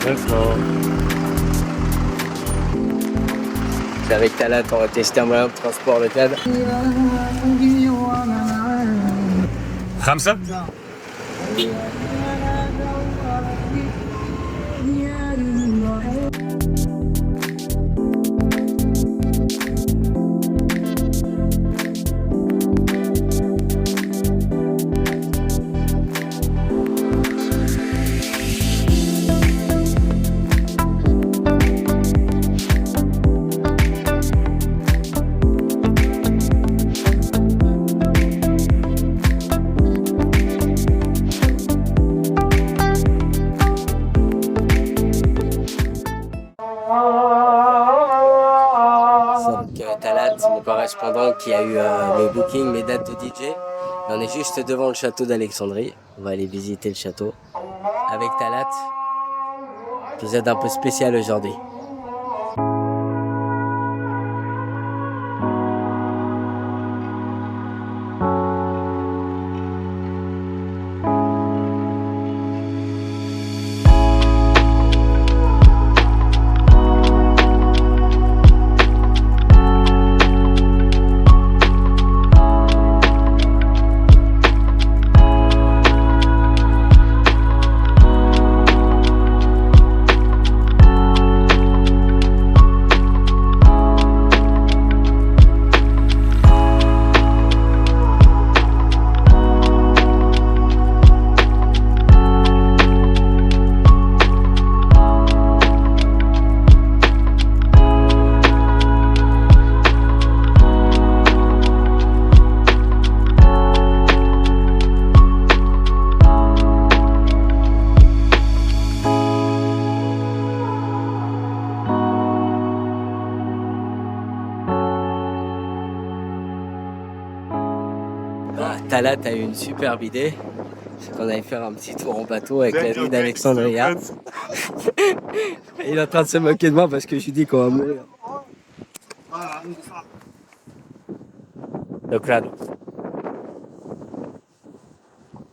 Let's go. Avec Talat, on va tester un moyen de transport local. خمسة؟ Talat, mon correspondant qui a eu mes bookings, mes dates de DJ. Et on est juste devant le château d'Alexandrie. On va aller visiter le château avec Talat. Épisode un peu spécial aujourd'hui. Talat a eu une superbe idée. C'est qu'on allait faire un petit tour en bateau avec la ville d'Alexandria. Il est en train de se moquer de moi parce que je lui dis qu'on va mourir. Donc là,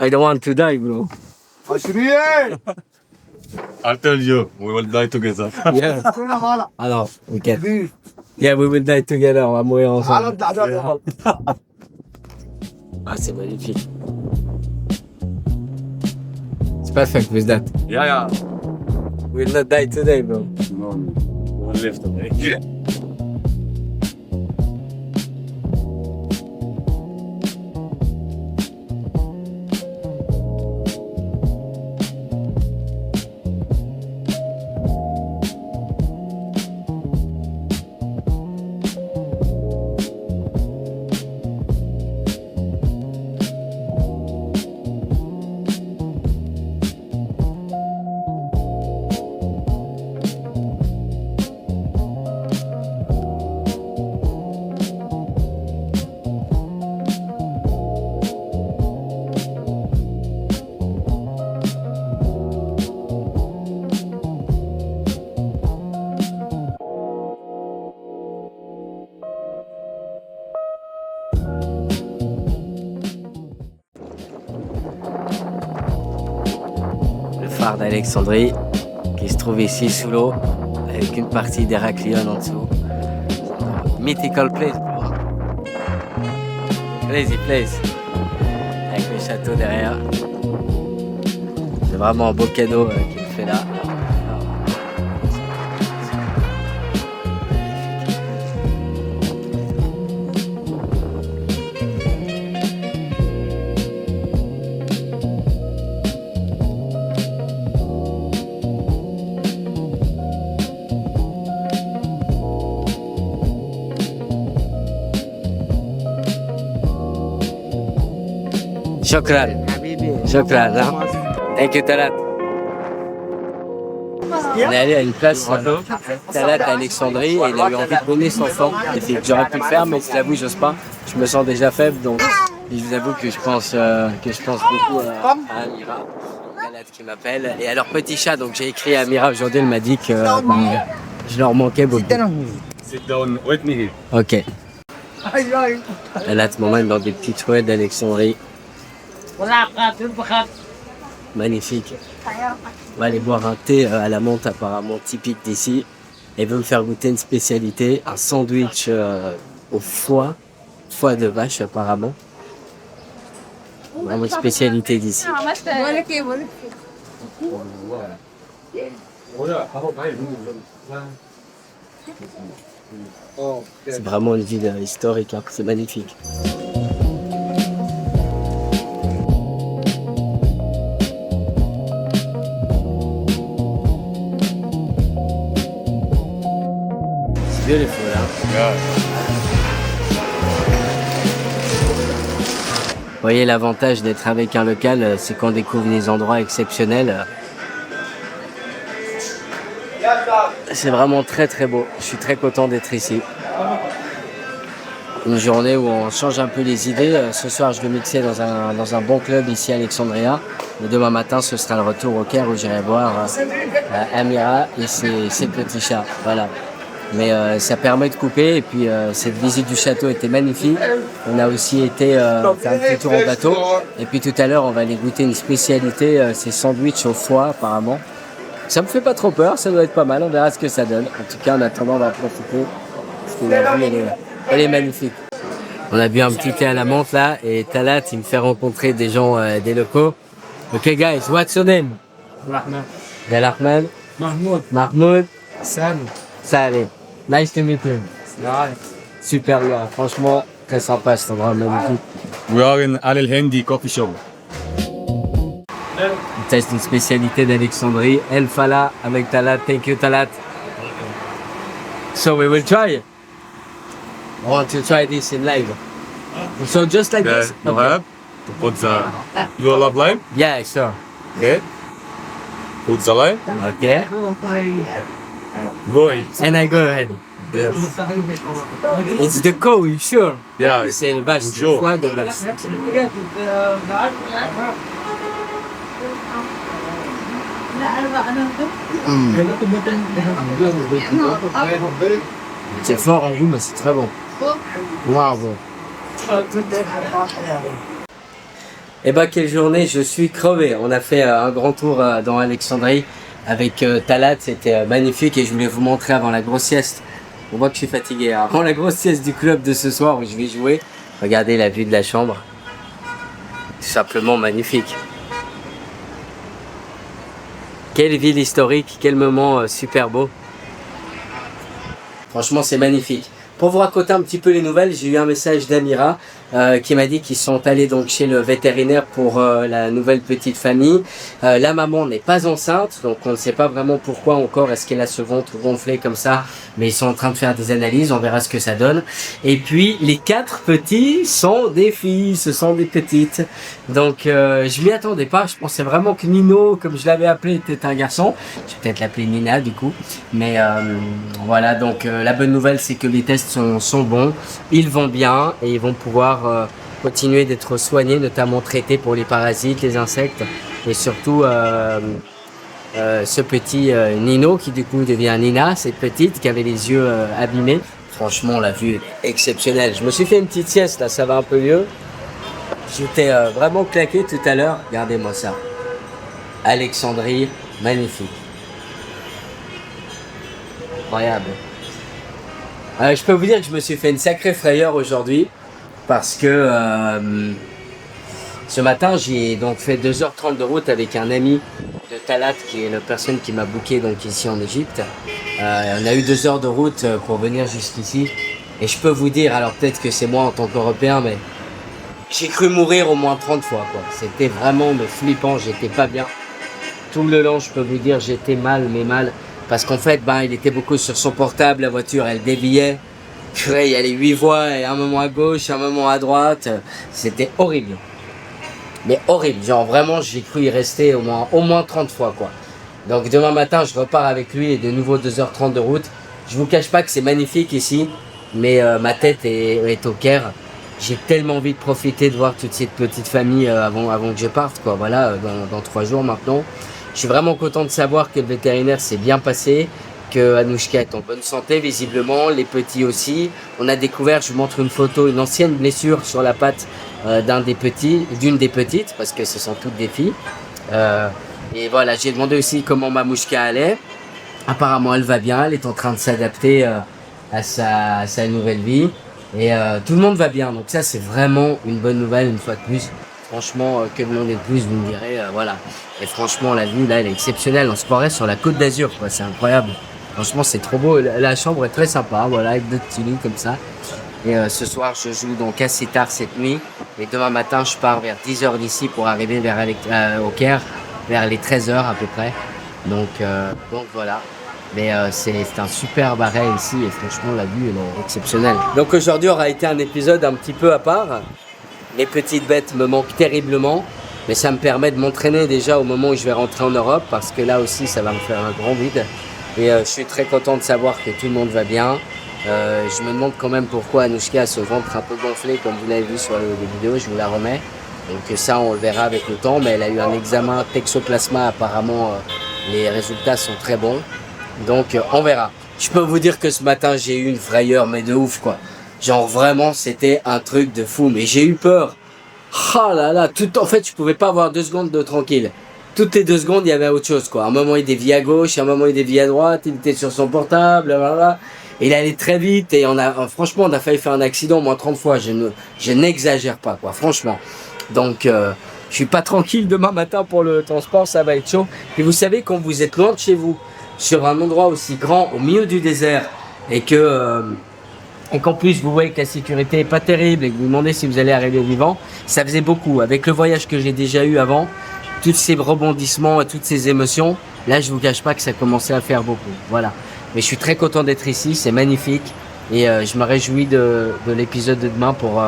I don't want to die, bro. I'll tell you, we will die together. Yeah. Alors, we can. Yeah, we will die together. On va mourir ensemble. Ah, c'est magnifique. It's perfect with that. Yeah. We'll not die today, bro. No, we'll live today. Phare d'Alexandrie qui se trouve ici sous l'eau avec une partie d'Héraclion en dessous. Mythical place, bro. Crazy place. Avec le château derrière. C'est vraiment un beau cadeau qu'il me fait là. Shukran. Shukran. Thank you, Talat. On est allé à une place, Talat à Alexandrie, et il a eu envie de donner son sang. J'aurais pu le faire, mais je l'avoue, j'ose pas. Je me sens déjà faible, donc je vous avoue que je pense beaucoup à Amira, Talat qui m'appelle. Et à leur petit chat, donc j'ai écrit à Amira aujourd'hui, elle m'a dit que je leur manquais beaucoup. Sit down with me here. Ok. Talat, moment dans des petites ruelles d'Alexandrie. magnifique. On va aller boire un thé à la menthe apparemment typique d'ici. Et veut me faire goûter une spécialité, un sandwich au foie de vache apparemment. Vraiment une spécialité d'ici. C'est vraiment une ville historique, hein. C'est magnifique. C'est beautiful, hein. Yeah. Vous voyez, l'avantage d'être avec un local, c'est qu'on découvre des endroits exceptionnels. C'est vraiment très très beau. Je suis très content d'être ici. Une journée où on change un peu les idées. Ce soir, je vais mixer dans un bon club ici à Alexandria. Et demain matin, ce sera le retour au Caire où j'irai voir Amira et ses petits chats. Voilà. Mais ça permet de couper. Et puis, cette visite du château était magnifique. On a aussi été faire un petit tour en bateau. Et puis tout à l'heure, on va aller goûter une spécialité, ces sandwichs au foie apparemment. Ça me fait pas trop peur, ça doit être pas mal, on verra ce que ça donne. En tout cas, en attendant, on va profiter. Parce que la vue, elle est magnifique. On a bu un petit thé à la menthe là, et Talat, il me fait rencontrer des gens, des locaux. Ok guys, what's your name? Rahman. Rahman. Mahmoud. Mahmoud. Sam. Salut. Nice to meet you. Ouais. Super gars, franchement, très sympa cet endroit magnifique. We are in Al Hindi coffee shop. On teste une spécialité d'Alexandrie, El Fala avec Talat. Thank you Talat. So we will try. I want to try this in live. So just like Yeah, this. you have to put the. You love lime? Yeah, sure. Okay. Put the lime. Okay. Go ahead. And I go ahead. Yes. It's the cow, you sure? Yeah. C'est une vache, c'est Sure. le foie de vache. C'est fort en goût, mais c'est très bon. Wow. Eh ben quelle journée, je suis crevé. On a fait un grand tour dans Alexandrie avec Talat, c'était magnifique et je voulais vous montrer avant la grosse sieste. On voit que je suis fatigué. Avant la grosse sieste du club de ce soir où je vais jouer, regardez la vue de la chambre. Tout simplement magnifique. Quelle ville historique, quel moment super beau. Franchement, c'est magnifique. Pour vous raconter un petit peu les nouvelles, j'ai eu un message d'Amira qui m'a dit qu'ils sont allés donc chez le vétérinaire pour la nouvelle petite famille. La maman n'est pas enceinte, donc on ne sait pas vraiment pourquoi encore est-ce qu'elle a ce ventre gonflé comme ça, mais ils sont en train de faire des analyses, on verra ce que ça donne. Et puis les 4 petits sont des filles, ce sont des petites. Donc je m'y attendais pas, je pensais vraiment que Nino, comme je l'avais appelé, était un garçon. Je vais peut-être l'appeler Nina du coup. Mais voilà, donc la bonne nouvelle c'est que les tests sont bons, ils vont bien et ils vont pouvoir continuer d'être soignés, notamment traités pour les parasites, les insectes et surtout ce petit Nino qui du coup devient Nina, cette petite qui avait les yeux abîmés. Franchement la vue est exceptionnelle. Je me suis fait une petite sieste là, ça va un peu mieux. J'étais vraiment claqué tout à l'heure, regardez-moi ça. Alexandrie, magnifique. Incroyable. Je peux vous dire que je me suis fait une sacrée frayeur aujourd'hui parce que ce matin j'ai donc fait 2h30 de route avec un ami de Talat qui est la personne qui m'a booké donc ici en Égypte. On a eu 2 heures de route pour venir jusqu'ici et je peux vous dire, alors peut-être que c'est moi en tant qu'Européen, mais j'ai cru mourir au moins 30 fois quoi. C'était vraiment flippant, j'étais pas bien. Tout le long je peux vous dire j'étais mal, mais mal. Parce qu'en fait, il était beaucoup sur son portable, la voiture, elle déviait. Purée, il y a les 8 voies, et un moment à gauche, un moment à droite. C'était horrible. Mais horrible. Genre vraiment, j'ai cru y rester au moins 30 fois, quoi. Donc demain matin, je repars avec lui et de nouveau 2h30 de route. Je vous cache pas que c'est magnifique ici, mais ma tête est au Caire. J'ai tellement envie de profiter de voir toute cette petite famille avant que je parte, quoi. Voilà, dans 3 jours maintenant. Je suis vraiment content de savoir que le vétérinaire s'est bien passé, que Anouchka est en bonne santé visiblement, les petits aussi. On a découvert, je vous montre une photo, une ancienne blessure sur la patte d'une des petites, parce que ce sont toutes des filles. Et voilà, j'ai demandé aussi comment Mamouchka allait. Apparemment, elle va bien, elle est en train de s'adapter à sa nouvelle vie. Et tout le monde va bien, donc ça c'est vraiment une bonne nouvelle une fois de plus. Franchement, que demander de plus, vous me direz, voilà. Et franchement, la vue là, elle est exceptionnelle. On se croirait sur la Côte d'Azur, quoi, c'est incroyable. Franchement, c'est trop beau. La chambre est très sympa, voilà, avec deux petits lits comme ça. Et ce soir, je joue donc assez tard cette nuit. Et demain matin, je pars vers 10h d'ici pour arriver au Caire, vers les 13h à peu près. Donc voilà. Mais c'est un superbe arrêt ici et franchement, la vue elle est exceptionnelle. Donc aujourd'hui aura été un épisode un petit peu à part. Les petites bêtes me manquent terriblement. Mais ça me permet de m'entraîner déjà au moment où je vais rentrer en Europe. Parce que là aussi, ça va me faire un grand vide. Et je suis très content de savoir que tout le monde va bien. Je me demande quand même pourquoi Anouchka a ce ventre un peu gonflé comme vous l'avez vu sur les vidéos, je vous la remets. Donc ça on le verra avec le temps, mais elle a eu un examen Toxoplasma, apparemment les résultats sont très bons. Donc on verra. Je peux vous dire que ce matin j'ai eu une frayeur mais de ouf quoi. Genre vraiment c'était un truc de fou, mais j'ai eu peur. Oh là là, en fait je pouvais pas avoir 2 secondes de tranquille. Toutes les 2 secondes, il y avait autre chose, quoi. À un moment, il dévie à gauche, à un moment, il dévie à droite, il était sur son portable, blablabla. Et il allait très vite et franchement, on a failli faire un accident au moins 30 fois. Je n'exagère pas, quoi, franchement. Donc, je suis pas tranquille demain matin pour le transport, ça va être chaud. Et vous savez, quand vous êtes loin de chez vous, sur un endroit aussi grand, au milieu du désert, et qu'en plus vous voyez que la sécurité est pas terrible et que vous vous demandez si vous allez arriver vivant, ça faisait beaucoup. Avec le voyage que j'ai déjà eu avant, tous ces rebondissements et toutes ces émotions, là je vous cache pas que ça commençait à faire beaucoup. Voilà. Mais je suis très content d'être ici, c'est magnifique et je me réjouis de l'épisode de demain pour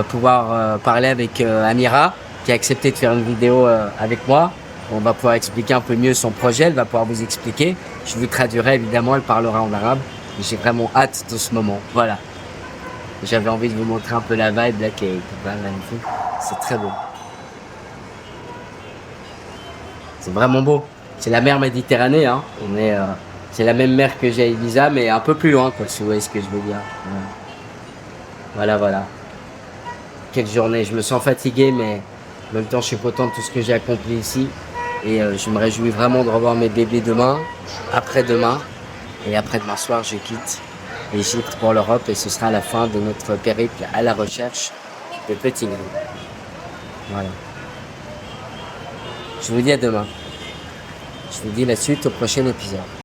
pouvoir parler avec Amira qui a accepté de faire une vidéo avec moi. On va pouvoir expliquer un peu mieux son projet, elle va pouvoir vous expliquer. Je vous traduirai évidemment, elle parlera en arabe. J'ai vraiment hâte de ce moment. Voilà. J'avais envie de vous montrer un peu la vibe là qui est magnifique. C'est très beau. C'est vraiment beau. C'est la mer Méditerranée, hein. C'est la même mer que j'ai à Ibiza, mais un peu plus loin, quoi, si vous voyez ce que je veux dire. Voilà. Quelle journée. Je me sens fatigué, mais en même temps, je suis content de tout ce que j'ai accompli ici. Et je me réjouis vraiment de revoir mes bébés demain, après-demain. Et après-demain soir, je quitte l'Égypte pour l'Europe et ce sera la fin de notre périple à la recherche de petits gris. Voilà. Je vous dis à demain. Je vous dis la suite au prochain épisode.